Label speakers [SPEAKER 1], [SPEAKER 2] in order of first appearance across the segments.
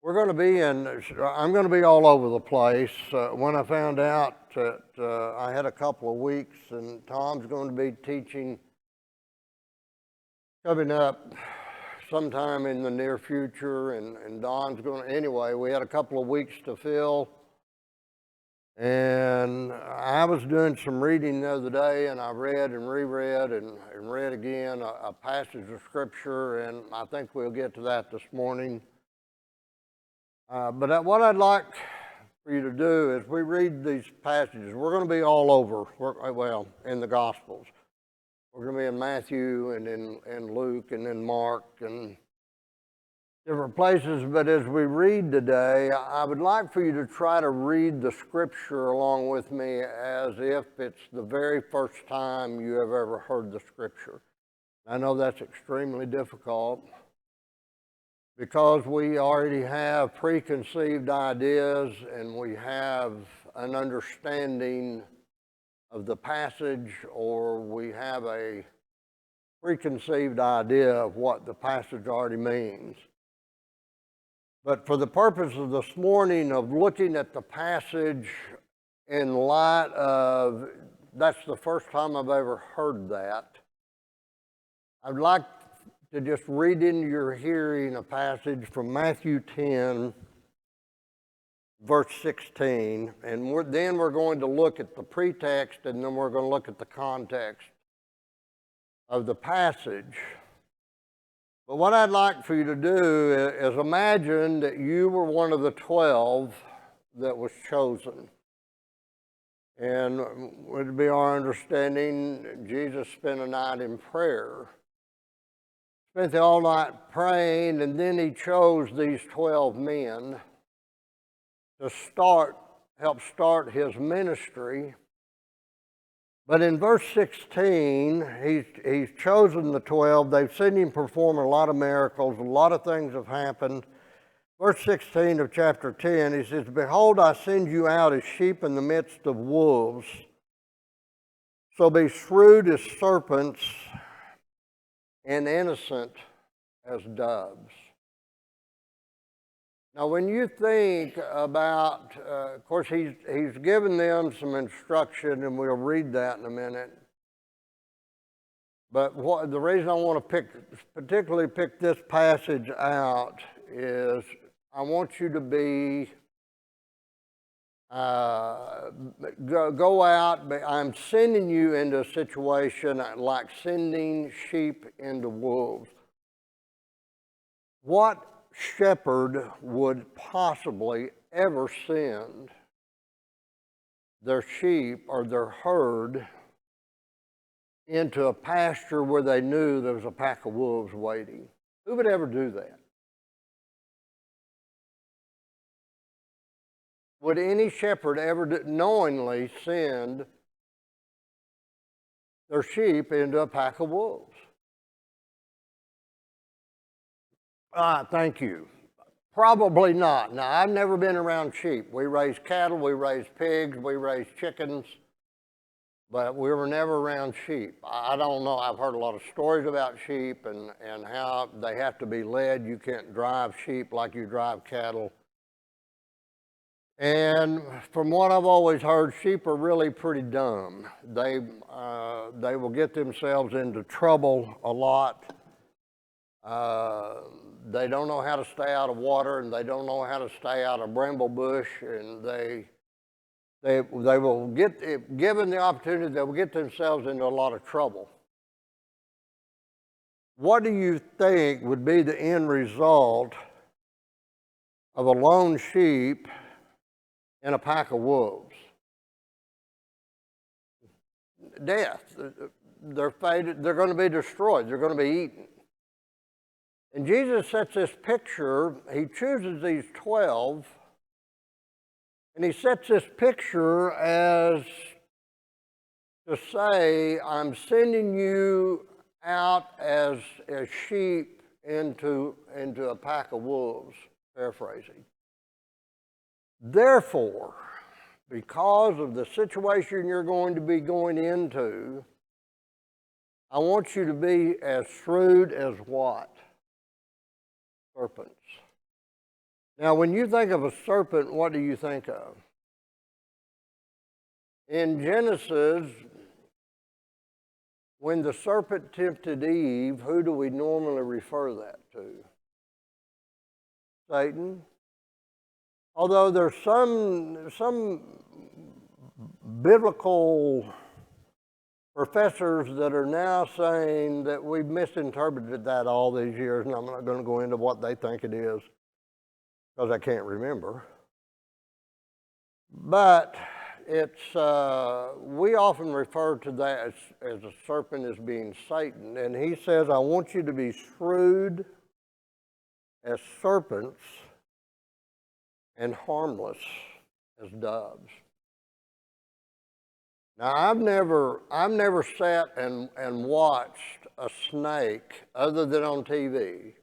[SPEAKER 1] I'm going to be all over the place. When I found out that I had a couple of weeks and Tom's going to be teaching coming up sometime in the near future, and Don's going to, anyway, we had a couple of weeks to fill. And I was doing some reading the other day, and I read and reread and read again a passage of Scripture, and I think we'll get to that this morning. But what I'd like for you to do is we read these passages. We're going to be all over, in the Gospels. We're going to be in Matthew and in Luke and in Mark and different places. But as we read today, I would like for you to try to read the Scripture along with me as if it's the very first time you have ever heard the Scripture. I know that's extremely difficult, because we already have preconceived ideas and we have an understanding of the passage, or we have a preconceived idea of what the passage already means. But for the purpose of this morning of looking at the passage in light of, that's the first time I've ever heard that, I'd like to just read into your hearing a passage from Matthew 10, verse 16, and then we're going to look at the pretext, and then we're going to look at the context of the passage. But what I'd like for you to do is imagine that you were one of the 12 that was chosen. And it would be our understanding Jesus spent a night in prayer. Spent the all night praying, and then he chose these 12 men to help start his ministry. But in verse 16, he's chosen the 12. They've seen him perform a lot of miracles. A lot of things have happened. Verse 16 of chapter 10, he says, "Behold, I send you out as sheep in the midst of wolves. So be shrewd as serpents and innocent as doves." Now, when you think about, of course, he's given them some instruction, and we'll read that in a minute. But the reason I want to particularly pick this passage out is I want you to be go out. I'm sending you into a situation like sending sheep into wolves. What shepherd would possibly ever send their sheep or their herd into a pasture where they knew there was a pack of wolves waiting? Who would ever do that? Would any shepherd ever knowingly send their sheep into a pack of wolves? Thank you. Probably not. Now, I've never been around sheep. We raise cattle, we raise pigs, we raise chickens, but we were never around sheep. I don't know. I've heard a lot of stories about sheep and how they have to be led. You can't drive sheep like you drive cattle. And from what I've always heard, sheep are really pretty dumb. They will get themselves into trouble a lot. They don't know how to stay out of water, and they don't know how to stay out of bramble bush, and they will get, given the opportunity, they will get themselves into a lot of trouble. What do you think would be the end result of a lone sheep in a pack of wolves? Death. They're fated. They're going to be destroyed. They're going to be eaten. And Jesus sets this picture. He chooses these 12, and he sets this picture as to say, I'm sending you out as sheep into a pack of wolves, paraphrasing. Therefore, because of the situation you're going to be going into, I want you to be as shrewd as what? Serpents. Now, when you think of a serpent, what do you think of? In Genesis, when the serpent tempted Eve, who do we normally refer that to? Satan. Although there's some biblical professors that are now saying that we've misinterpreted that all these years, and I'm not going to go into what they think it is because I can't remember. But it's we often refer to that as a serpent as being Satan, and he says, "I want you to be shrewd as serpents and harmless as doves." Now, I've never sat and watched a snake, other than on TV,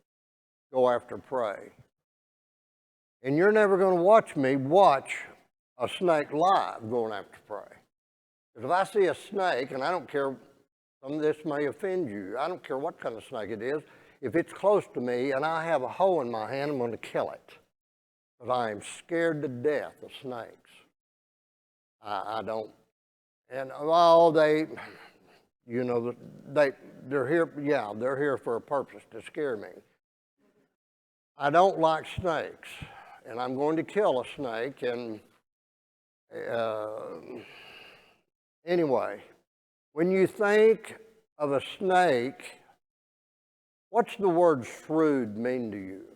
[SPEAKER 1] go after prey. And you're never going to watch me watch a snake live going after prey. Because if I see a snake, and I don't care, some of this may offend you, I don't care what kind of snake it is, if it's close to me and I have a hoe in my hand, I'm going to kill it. Because I am scared to death of snakes. I don't. And they're here, yeah, they're here for a purpose, to scare me. I don't like snakes, and I'm going to kill a snake, and anyway, when you think of a snake, what's the word shrewd mean to you?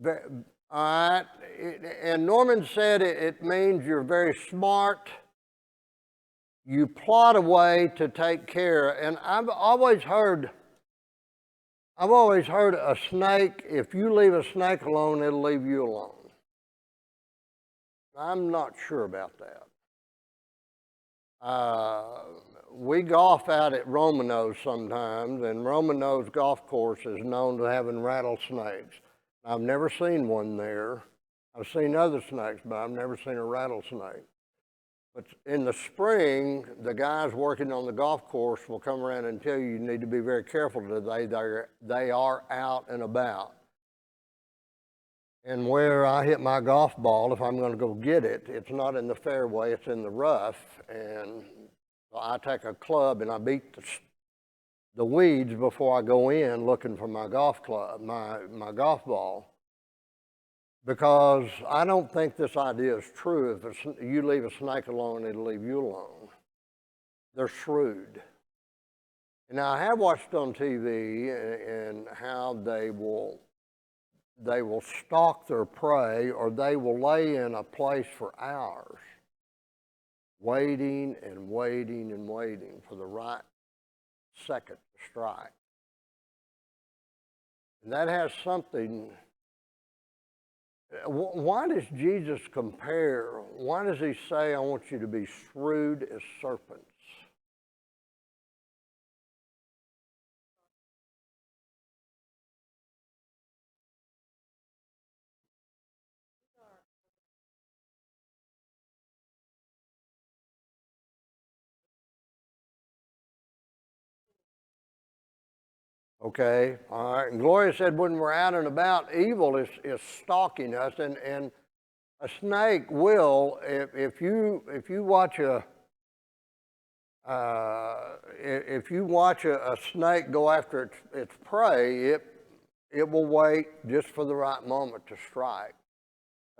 [SPEAKER 1] All right, and Norman said it means you're very smart. You plot a way to take care. And I've always heard a snake, if you leave a snake alone, it'll leave you alone. I'm not sure about that. We golf out at Romano's sometimes, and Romano's golf course is known to having rattlesnakes. I've never seen one there. I've seen other snakes, but I've never seen a rattlesnake. But in the spring, the guys working on the golf course will come around and tell you need to be very careful today. They are out and about. And where I hit my golf ball, if I'm going to go get it, it's not in the fairway, it's in the rough. And so I take a club and I beat the weeds before I go in looking for my golf club, my golf ball. Because I don't think this idea is true. If you leave a snake alone, it'll leave you alone. They're shrewd. Now, I have watched on TV and how they will stalk their prey, or they will lay in a place for hours, waiting and waiting and waiting for the right second to strike. And that has something. Why does Jesus compare? Why does he say, I want you to be shrewd as serpents? Okay, all right. And Gloria said when we're out and about, evil is stalking us, and a snake will, if you watch a snake go after its prey, it will wait just for the right moment to strike,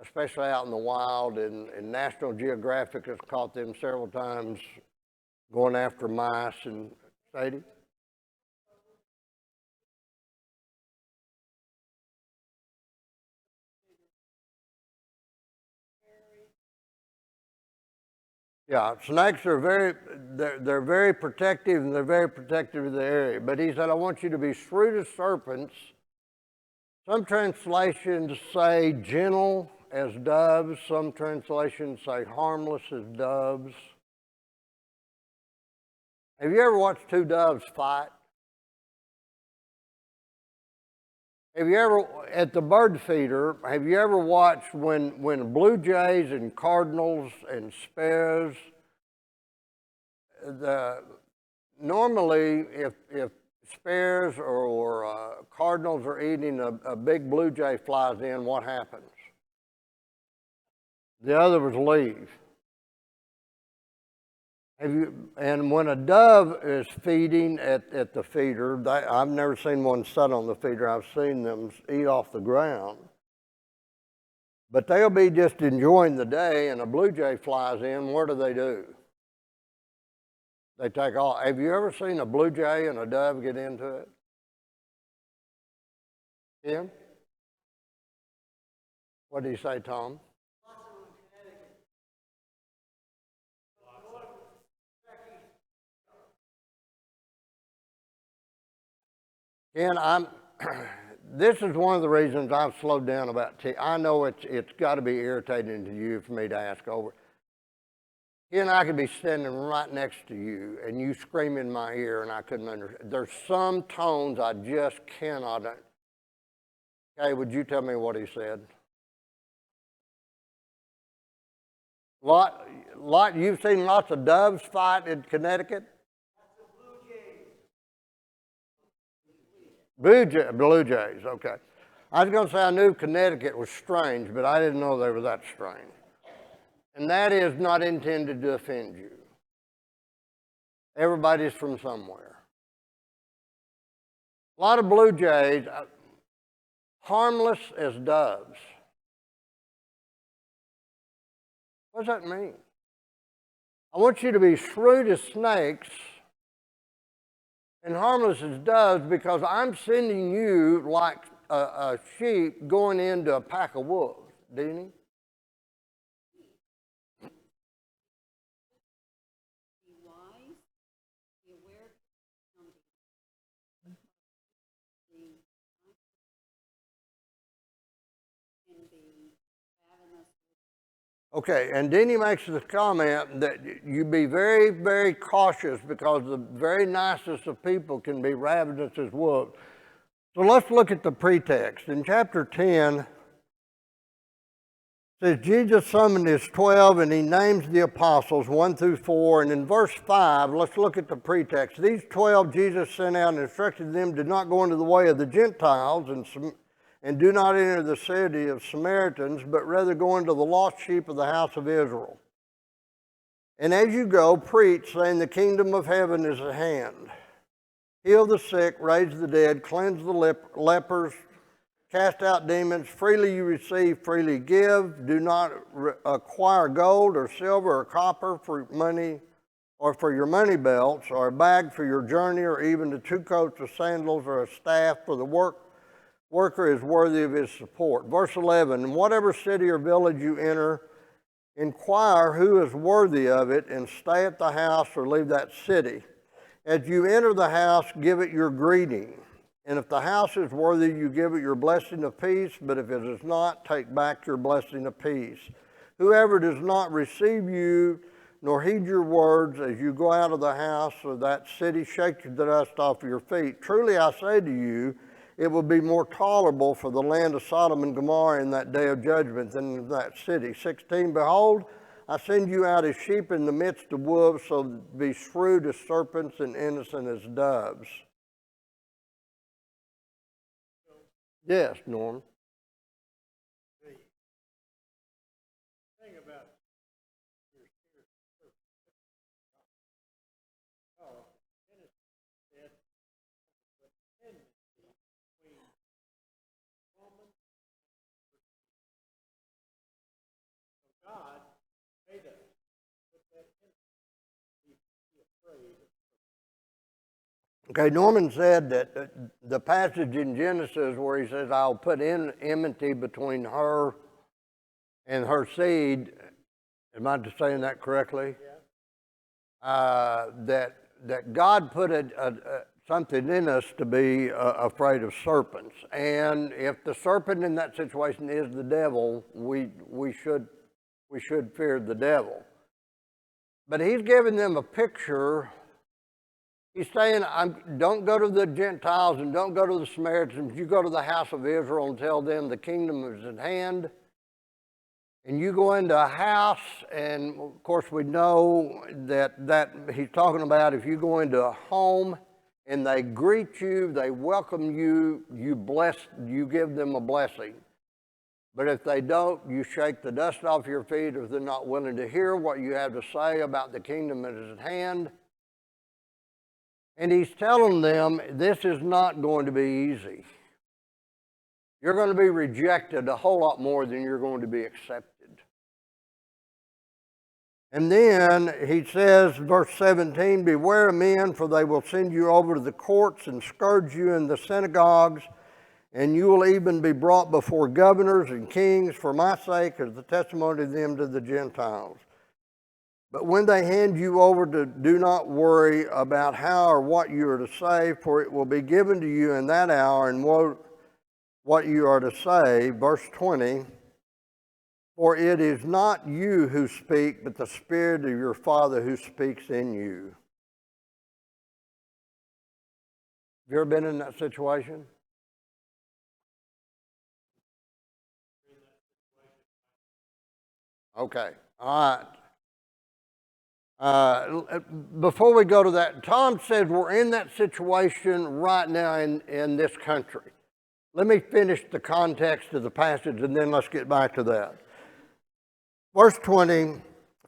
[SPEAKER 1] especially out in the wild. And National Geographic has caught them several times going after mice. And Sadie? Yeah, snakes are they're very protective, and they're very protective of the area. But he said, I want you to be shrewd as serpents. Some translations say gentle as doves. Some translations say harmless as doves. Have you ever watched two doves fight? Have you ever, at the bird feeder, have you ever watched when blue jays and cardinals and sparrows, normally, if sparrows or cardinals are eating, a big blue jay flies in, what happens? The others leave. And when a dove is feeding at the feeder, I've never seen one sit on the feeder. I've seen them eat off the ground. But they'll be just enjoying the day, and a blue jay flies in. What do? They take off. Have you ever seen a blue jay and a dove get into it? Tim? What did he say, Tom? Ken, this is one of the reasons I've slowed down about tea. I know it's got to be irritating to you for me to ask over. Ken, I could be standing right next to you and you scream in my ear and I couldn't understand. There's some tones I just cannot. Okay, would you tell me what he said? You've seen lots of doves fight in Connecticut? Blue Jays, okay. I was going to say I knew Connecticut was strange, but I didn't know they were that strange. And that is not intended to offend you. Everybody's from somewhere. A lot of blue jays, harmless as doves. What does that mean? I want you to be shrewd as snakes and harmless as doves, because I'm sending you like a sheep going into a pack of wolves. Deanie?
[SPEAKER 2] Be wise, be aware of and be ravenous.
[SPEAKER 1] Okay, and Deanie makes the comment that you be very, very cautious, because the very nicest of people can be ravenous as wolves. So let's look at the pretext. In chapter 10, it says, Jesus summoned his 12 and he names the apostles 1 through 4. And in verse 5, let's look at the pretext. These 12 Jesus sent out and instructed them, do not go into the way of the Gentiles and do not enter the city of Samaritans, but rather go into the lost sheep of the house of Israel. And as you go, preach, saying the kingdom of heaven is at hand. Heal the sick, raise the dead, cleanse the lepers, cast out demons. Freely you receive, freely give. Do not acquire gold or silver or copper for money, or for your money belts, or a bag for your journey, or even the 2 coats of sandals, or a staff, for the worker is worthy of his support. Verse 11, in whatever city or village you enter, inquire who is worthy of it, and stay at the house or leave that city. As you enter the house, give it your greeting. And if the house is worthy, you give it your blessing of peace, but if it is not, take back your blessing of peace. Whoever does not receive you, nor heed your words as you go out of the house or that city, shake the dust off your feet. Truly I say to you, it will be more tolerable for the land of Sodom and Gomorrah in that day of judgment than in that city. 16, behold, I send you out as sheep in the midst of wolves, so be shrewd as serpents and innocent as doves. Yes, Norm.
[SPEAKER 3] The thing about your spirit, Genesis said the enmity between woman and so God made us put that enmity, be afraid of.
[SPEAKER 1] Okay, Norman said that the passage in Genesis where he says, I'll put in enmity between her and her seed, am I saying that correctly? Yeah. That God put something in us to be afraid of serpents. And if the serpent in that situation is the devil, we should fear the devil. But he's giving them a picture. He's saying, don't go to the Gentiles and don't go to the Samaritans. You go to the house of Israel and tell them the kingdom is at hand. and you go into a house, and of course we know that he's talking about if you go into a home and they greet you, they welcome you, you give them a blessing. But if they don't, you shake the dust off your feet if they're not willing to hear what you have to say about the kingdom that is at hand. And he's telling them this is not going to be easy. You're going to be rejected a whole lot more than you're going to be accepted. And then he says, verse 17, beware of men, for they will send you over to the courts and scourge you in the synagogues, and you will even be brought before governors and kings for my sake as the testimony of them to the Gentiles. But when they hand you over, do not worry about how or what you are to say, for it will be given to you in that hour and what you are to say. Verse 20, for it is not you who speak, but the Spirit of your Father who speaks in you. Have you ever been in that situation? Okay, all right. Before we go to that, Tom says we're in that situation right now in this country. Let me finish the context of the passage and then let's get back to that. Verse 20,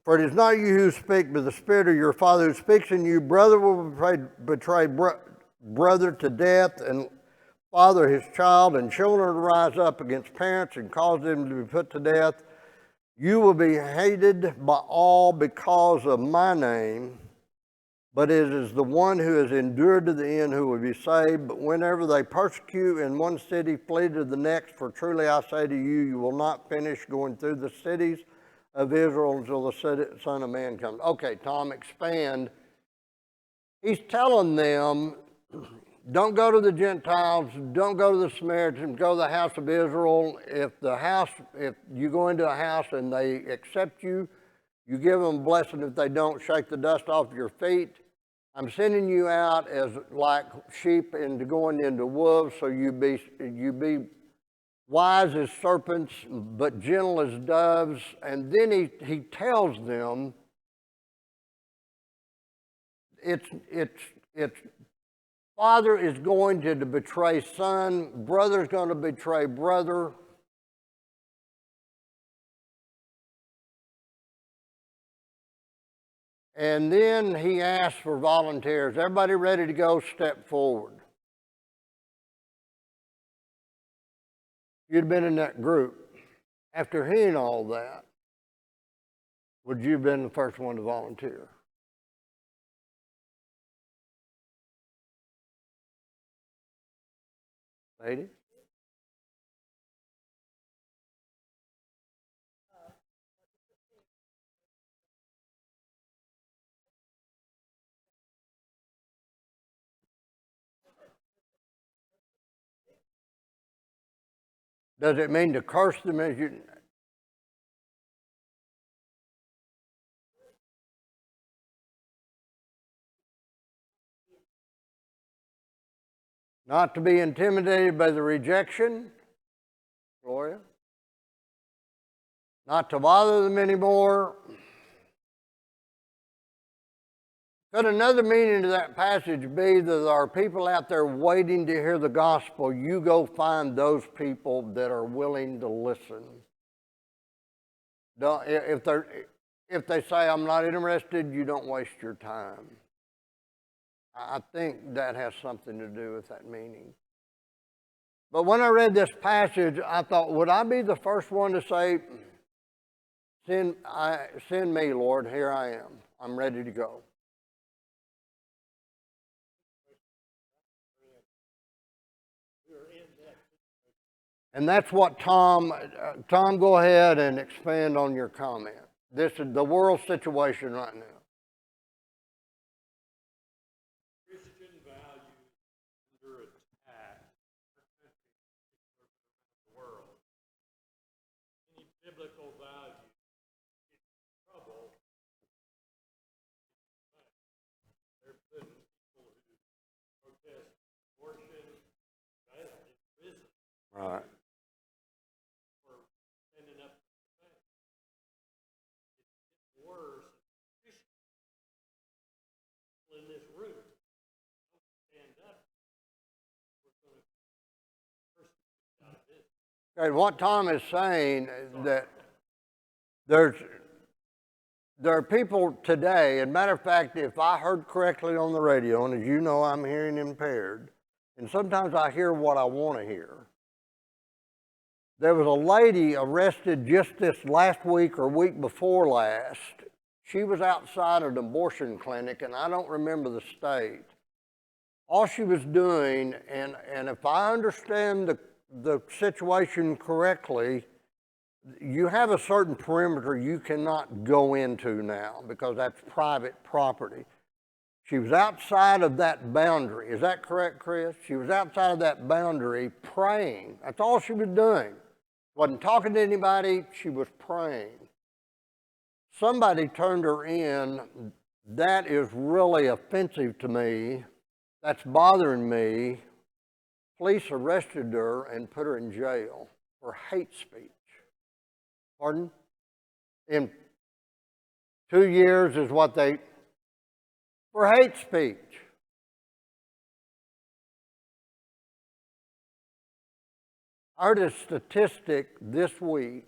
[SPEAKER 1] for it is not you who speak, but the Spirit of your Father who speaks in you. Brother will betray brother to death, and father his child, and children will rise up against parents and cause them to be put to death. You will be hated by all because of my name, but it is the one who has endured to the end who will be saved. But whenever they persecute in one city, flee to the next, for truly I say to you, you will not finish going through the cities of Israel until the Son of Man comes. Okay, Tom, expand. He's telling them, don't go to the Gentiles, don't go to the Samaritans, go to the house of Israel. If you go into a house and they accept you, you give them a blessing. If they don't, shake the dust off your feet. I'm sending you out as like sheep into going into wolves, so you be wise as serpents, but gentle as doves. And then he tells them it's father is going to betray son, brother's going to betray brother. And then he asks for volunteers. Everybody ready to go? Step forward. You'd been in that group. After hearing all that, would you have been the first one to volunteer? Lady? Does it mean to curse them as you... Not to be intimidated by the rejection, Gloria? Not to bother them anymore. Could another meaning to that passage be that there are people out there waiting to hear the gospel? You go find those people that are willing to listen. If they say, I'm not interested, you don't waste your time. I think that has something to do with that meaning. But when I read this passage, I thought, would I be the first one to say, send me, Lord, here I am. I'm ready to go. And that's what Tom, go ahead and expand on your comment. This is the world situation right now.
[SPEAKER 3] Christian values under attack in our country, around the world. Any biblical values get in trouble. They're putting people who protest abortion in prison.
[SPEAKER 1] Right.
[SPEAKER 3] For standing up for the faith.
[SPEAKER 1] And what Tom is saying that there are people today, and matter of fact, if I heard correctly on the radio, and as you know, I'm hearing impaired, and sometimes I hear what I want to hear. There was a lady arrested just this last week or week before last. She was outside an abortion clinic, and I don't remember the state. All she was doing, and if I understand the situation correctly, you have a certain perimeter you cannot go into now because that's private property. She was outside of that boundary. Is that correct, Chris? She was outside of that boundary praying. That's all she was doing. Wasn't talking to anybody, she was praying. Somebody turned her in. That is really offensive to me. That's bothering me. Police arrested her and put her in jail for hate speech. Pardon? In 2 years is what they, for hate speech. I heard a statistic this week,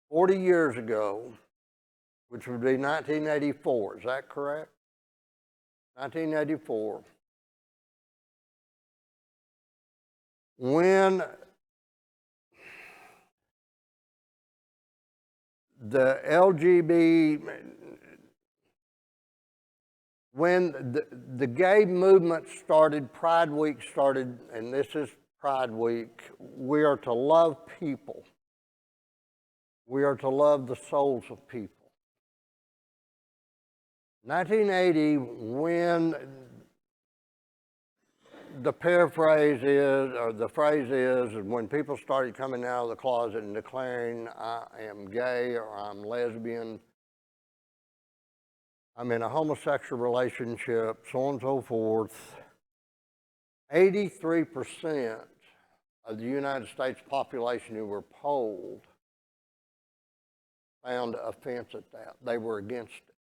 [SPEAKER 1] 40 years ago, which would be 1984, is that correct? 1984. When the when the gay movement started, Pride Week started, and this is Pride Week, we are to love people. We are to love the souls of people. 1980, when the paraphrase is, or the phrase is, when people started coming out of the closet and declaring, I am gay or I'm lesbian, I'm in a homosexual relationship, so on and so forth, 83% of the United States population who were polled found offense at that. They were against it.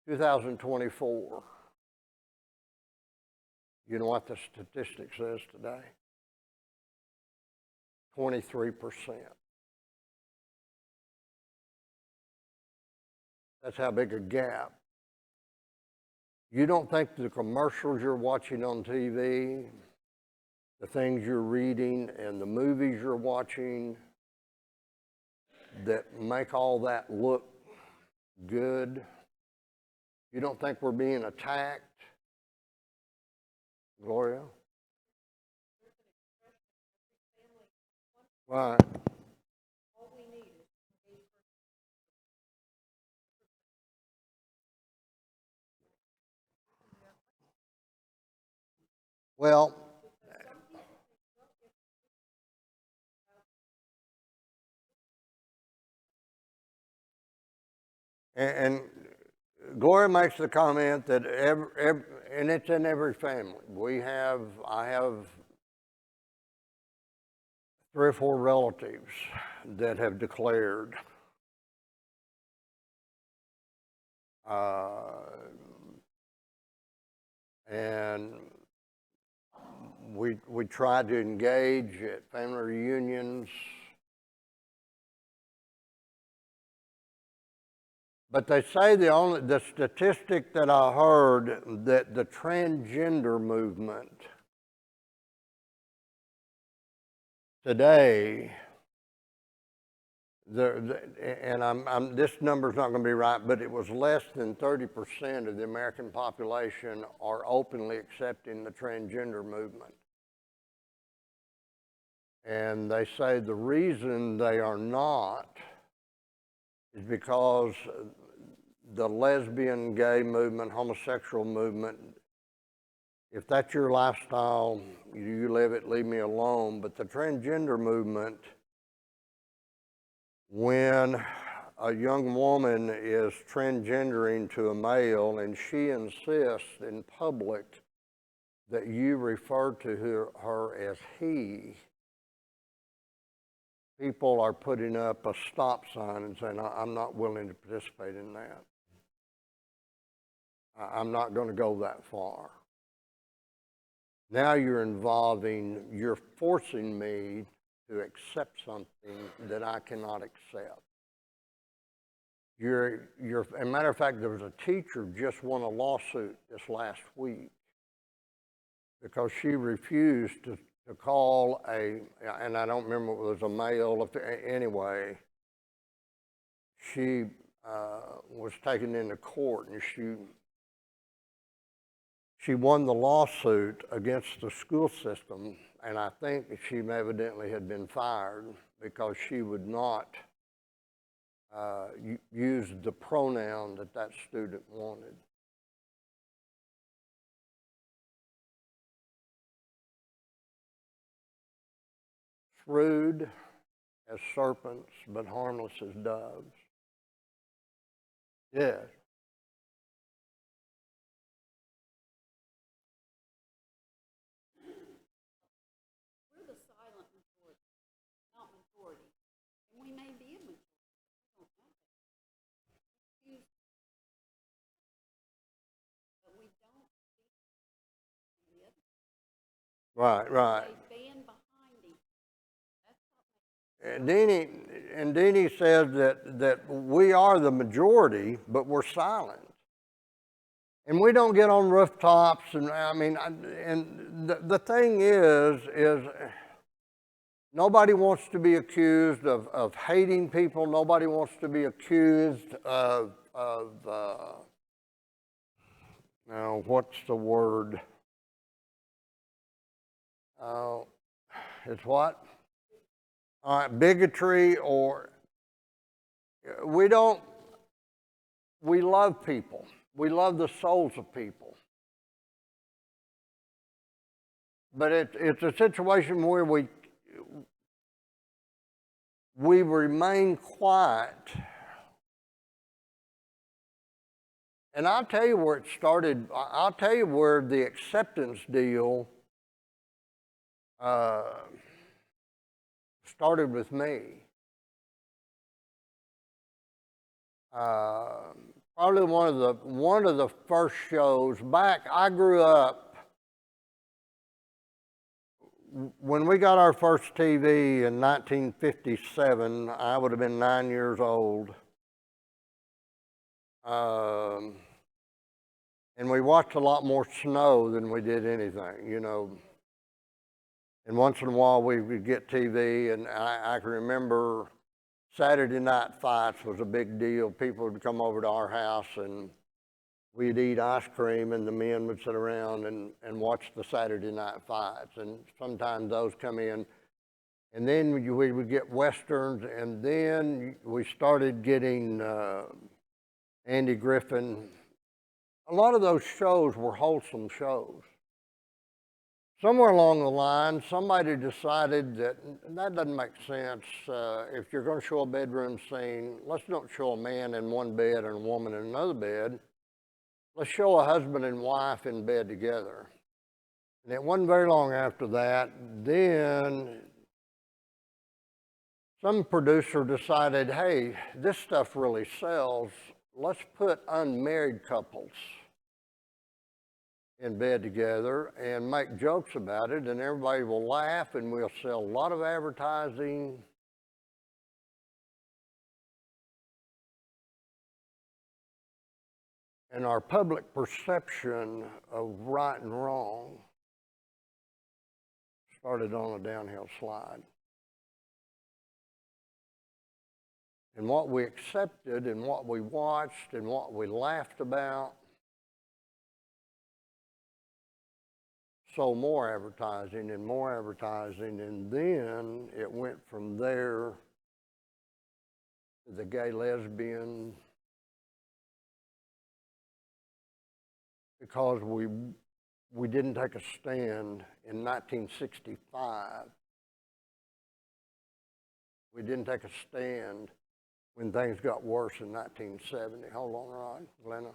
[SPEAKER 1] 2024. You know what the statistic says today? 23%. That's how big a gap. You don't think the commercials you're watching on TV, the things you're reading, and the movies you're watching that make all that look good, you don't think we're being attacked? Gloria? Right. Well, and Gloria makes the comment that and it's in every family. I have 3 or 4 relatives that have declared. And we try to engage at family reunions. But they say the statistic that I heard that the transgender movement today, and this number's not going to be right, but it was less than 30% of the American population are openly accepting the transgender movement. And they say the reason they are not is because the lesbian, gay movement, homosexual movement, if that's your lifestyle, you live it, leave me alone. But the transgender movement, when a young woman is transgendering to a male and she insists in public that you refer to her as he, people are putting up a stop sign and saying, I'm not willing to participate in that. I'm not going to go that far. Now you're forcing me to accept something that I cannot accept. As a matter of fact, there was a teacher just won a lawsuit this last week because she refused to call and I don't remember if it was a male, anyway, she was taken into court and she won the lawsuit against the school system, and I think she evidently had been fired because she would not use the pronoun that student wanted. Shrewd as serpents, but harmless as doves. Yes.
[SPEAKER 2] We're the silent majority, not majority. And we may be a majority. I don't know that. Excuse me. But we don't see the other.
[SPEAKER 1] Right.
[SPEAKER 2] They stand behind each other. That's what makes
[SPEAKER 1] And Deanie says that we are the majority, but we're silent. And we don't get on rooftops, and I mean, and the thing is nobody wants to be accused of hating people. Nobody wants to be accused of now, what's the word? It's what? Bigotry, or we love people. We love the souls of people. But it's a situation where we remain quiet. And I'll tell you where it started. I'll tell you where the acceptance deal started with me. Probably one of the first shows back. I grew up when we got our first TV in 1957. I would have been 9 years old, and we watched a lot more snow than we did anything, you know. And once in a while we would get TV, and I can remember Saturday night fights was a big deal. People would come over to our house and we'd eat ice cream, and the men would sit around and watch the Saturday night fights. And sometimes those come in. And then we would get Westerns, and then we started getting Andy Griffin. A lot of those shows were wholesome shows. Somewhere along the line, somebody decided that doesn't make sense. If you're going to show a bedroom scene, let's not show a man in one bed and a woman in another bed. Let's show a husband and wife in bed together. And it wasn't very long after that, then some producer decided, hey, this stuff really sells. Let's put unmarried couples in bed together and make jokes about it, and everybody will laugh, and we'll sell a lot of advertising. And our public perception of right and wrong started on a downhill slide. And what we accepted and what we watched and what we laughed about sold more advertising, and then it went from there to the gay lesbian, because we didn't take a stand in 1965. We didn't take a stand when things got worse in 1970. Hold on, Rod, Glenna.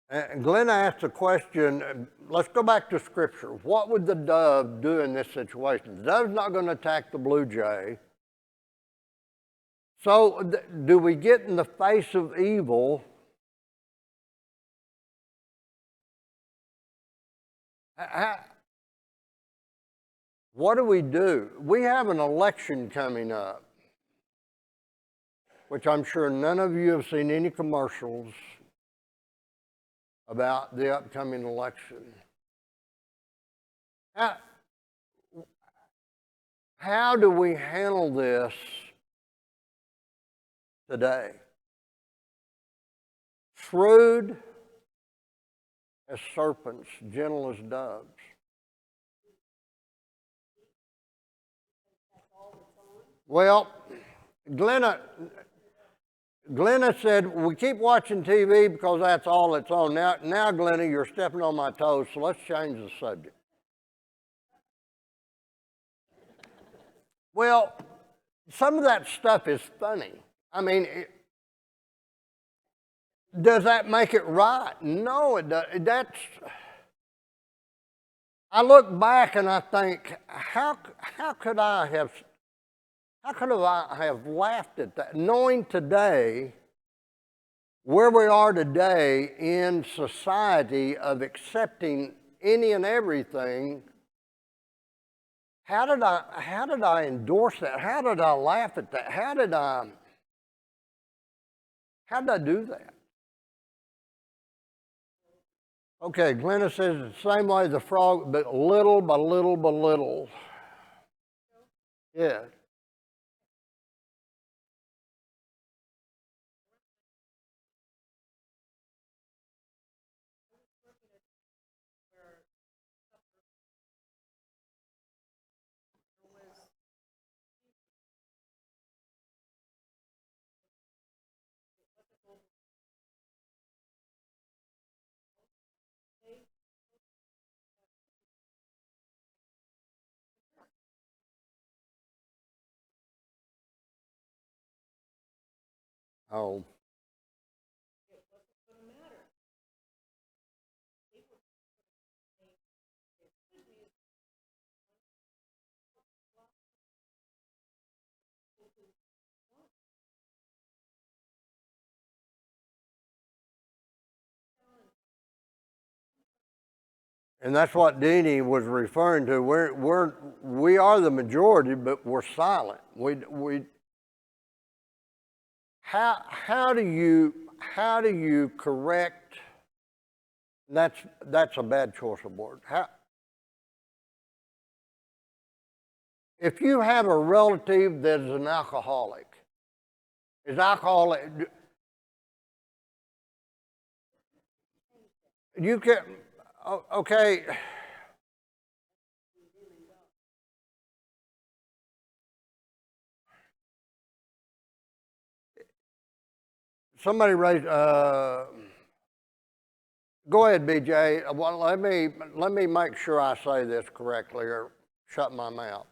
[SPEAKER 1] And Glenn asked a question. Let's go back to Scripture. What would the dove do in this situation? The dove's not going to attack the blue jay. So, do we get in the face of evil? What do we do? We have an election coming up, which I'm sure none of you have seen any commercials about the upcoming election. How do we handle this today? Shrewd as serpents, gentle as doves. Well, Glenna said, we keep watching TV because that's all it's on. Now, Glenna, you're stepping on my toes, so let's change the subject. Well, some of that stuff is funny. I mean, does that make it right? No, it does. I look back and I think, how could I have laughed at that? Knowing today, where we are today in society of accepting any and everything, how did I endorse that? How did I laugh at that? How did I do that? Okay, Glenna says it's the same way the frog, but little by little by little. Yeah. Oh. And that's what Deanie was referring to. We are the majority, but we're silent. How do you correct? That's a bad choice of word. If you have a relative that is an alcoholic, you can, okay. Somebody raised, go ahead, BJ. Well, let me make sure I say this correctly or shut my mouth.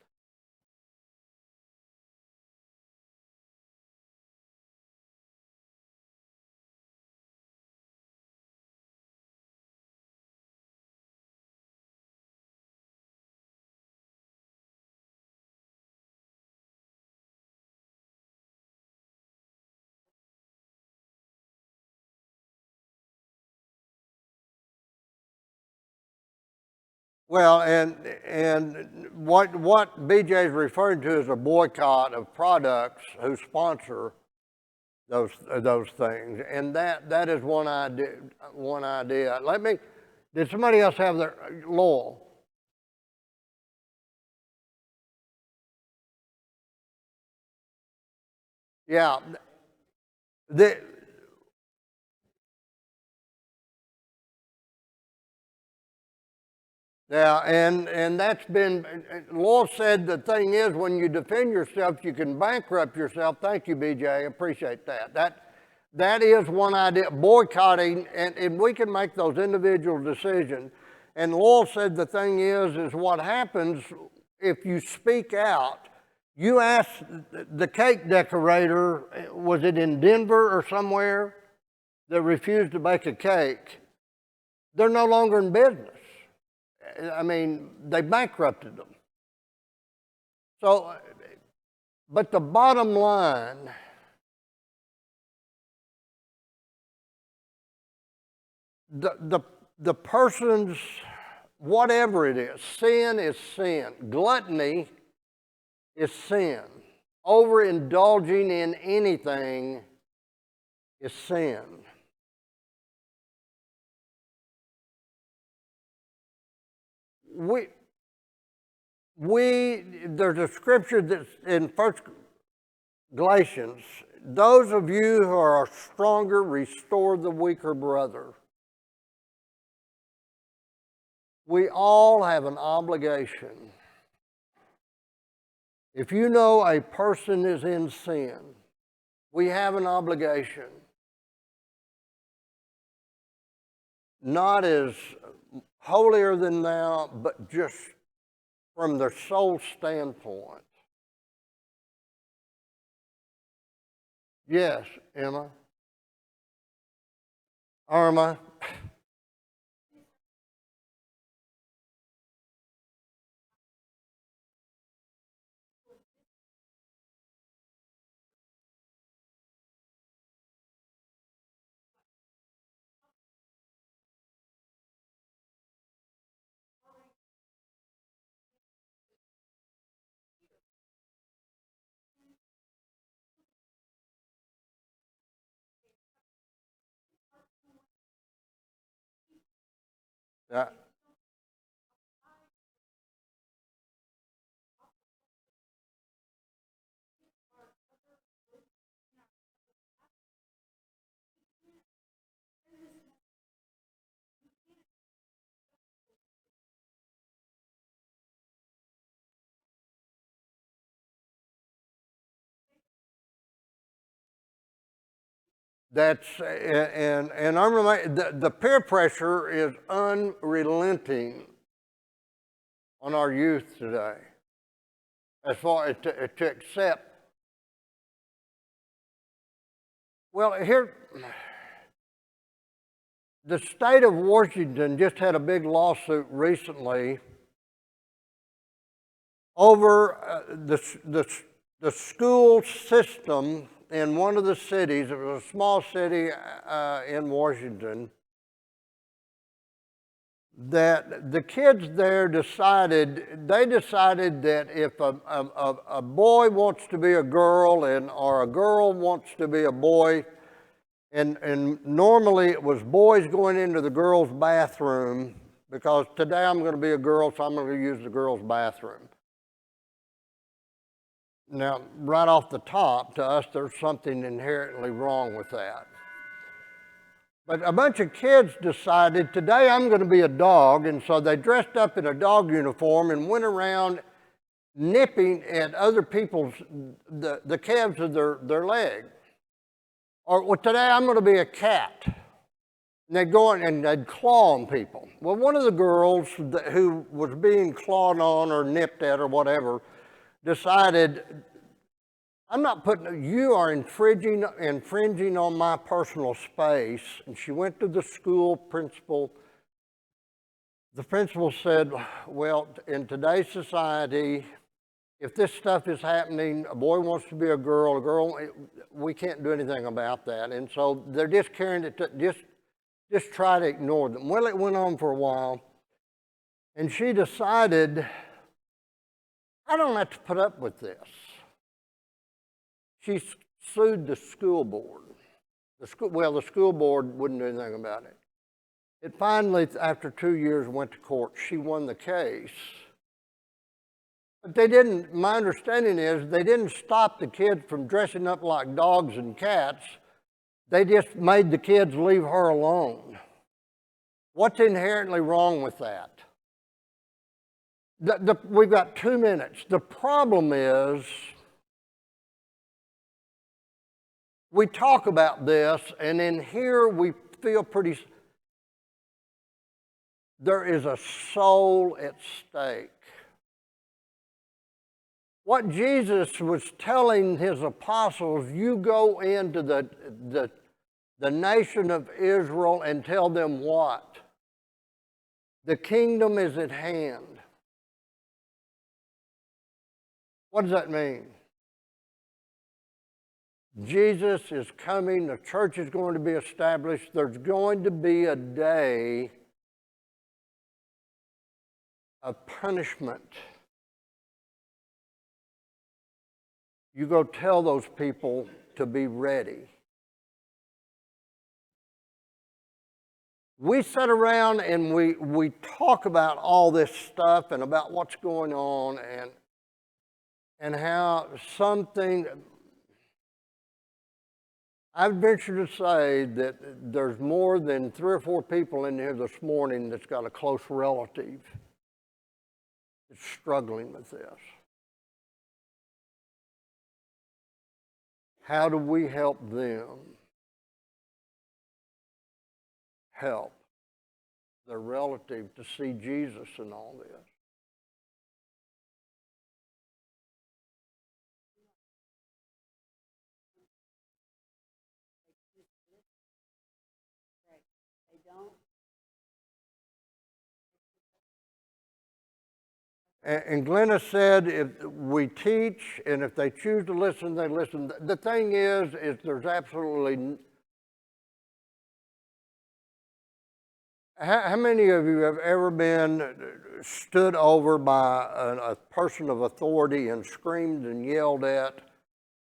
[SPEAKER 1] Well, and what BJ is referring to is a boycott of products who sponsor those things, and that is one idea. Did somebody else have their Lowell? Yeah. Yeah, and that's been, Lowell said the thing is when you defend yourself, you can bankrupt yourself. Thank you, BJ, I appreciate that. That is one idea, boycotting, and we can make those individual decisions. And Lowell said the thing is what happens if you speak out. You ask the cake decorator, was it in Denver or somewhere, that refused to bake a cake? They're no longer in business. I mean, they bankrupted them. So, but the bottom line, the person's, whatever it is sin. Gluttony is sin. Overindulging in anything is sin. There's a scripture that's in 1 Galatians, those of you who are stronger, restore the weaker brother. We all have an obligation. If you know a person is in sin, we have an obligation. Not as holier than thou, but just from their soul standpoint. Yes, Emma. Irma. Yeah. That's and I'm the peer pressure is unrelenting on our youth today, as far as to accept. Well, here, the state of Washington just had a big lawsuit recently over the school system in one of the cities. It was a small city in Washington, that the kids there decided that if a boy wants to be a girl or a girl wants to be a boy, and normally it was boys going into the girls' bathroom, because today I'm going to be a girl, so I'm going to use the girls' bathroom. Now, right off the top, to us, there's something inherently wrong with that. But a bunch of kids decided, today I'm going to be a dog, and so they dressed up in a dog uniform and went around nipping at other people's, the calves of their leg. Or, well, today I'm going to be a cat. And they'd go in and they'd claw on people. Well, one of the girls who was being clawed on or nipped at or whatever decided, I'm not putting, you are infringing on my personal space. And she went to the school principal. The principal said, well, in today's society, if this stuff is happening, a boy wants to be a girl, we can't do anything about that. And so they're just carrying it, just try to ignore them. Well, it went on for a while. And she decided, I don't have to put up with this. She sued the school board. The school board wouldn't do anything about it. It finally, after 2 years, went to court. She won the case. But they didn't, my understanding is, they didn't stop the kids from dressing up like dogs and cats. They just made the kids leave her alone. What's inherently wrong with that? We've got 2 minutes. The problem is, we talk about this, and in here we feel pretty. There is a soul at stake. What Jesus was telling his apostles, you go into the nation of Israel and tell them what? The kingdom is at hand. What does that mean? Jesus is coming. The church is going to be established. There's going to be a day of punishment. You go tell those people to be ready. We sit around and we talk about all this stuff and about what's going on and how something, I'd venture to say that there's more than 3 or 4 people in here this morning that's got a close relative that's struggling with this. How do we help them help their relative to see Jesus in all this?
[SPEAKER 2] They don't.
[SPEAKER 1] And Glenna said if we teach and if they choose to listen, they listen. The thing is there's absolutely... How many of you have ever been stood over by a person of authority and screamed and yelled at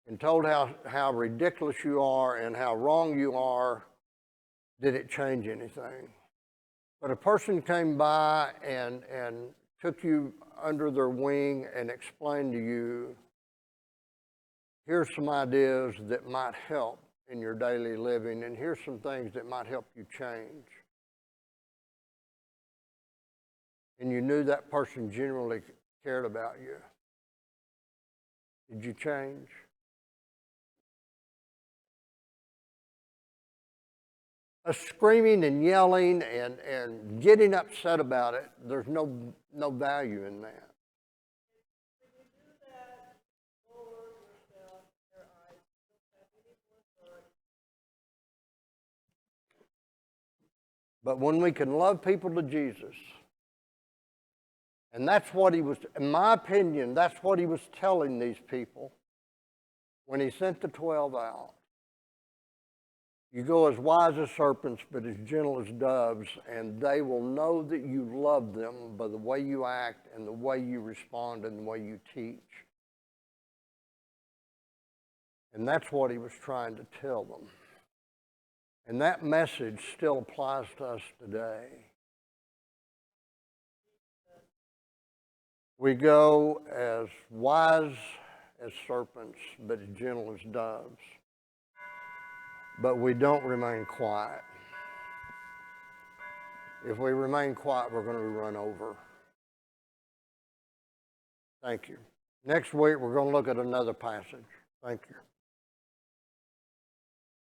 [SPEAKER 1] and told how ridiculous you are and how wrong you are? Did it change anything? But a person came by and took you under their wing and explained to you, here's some ideas that might help in your daily living, and here's some things that might help you change. And you knew that person genuinely cared about you. Did you change? Screaming and yelling and getting upset about it, there's no value in that.
[SPEAKER 3] When you do that, lower yourself in their eyes. You don't have any more authority.
[SPEAKER 1] But when we can love people to Jesus, and that's what he was, in my opinion, that's what he was telling these people when he sent the 12 out. You go as wise as serpents, but as gentle as doves, and they will know that you love them by the way you act and the way you respond and the way you teach. And that's what he was trying to tell them. And that message still applies to us today. We go as wise as serpents, but as gentle as doves. But we don't remain quiet. If we remain quiet, we're going to be run over. Thank you. Next week, we're going to look at another passage. Thank you.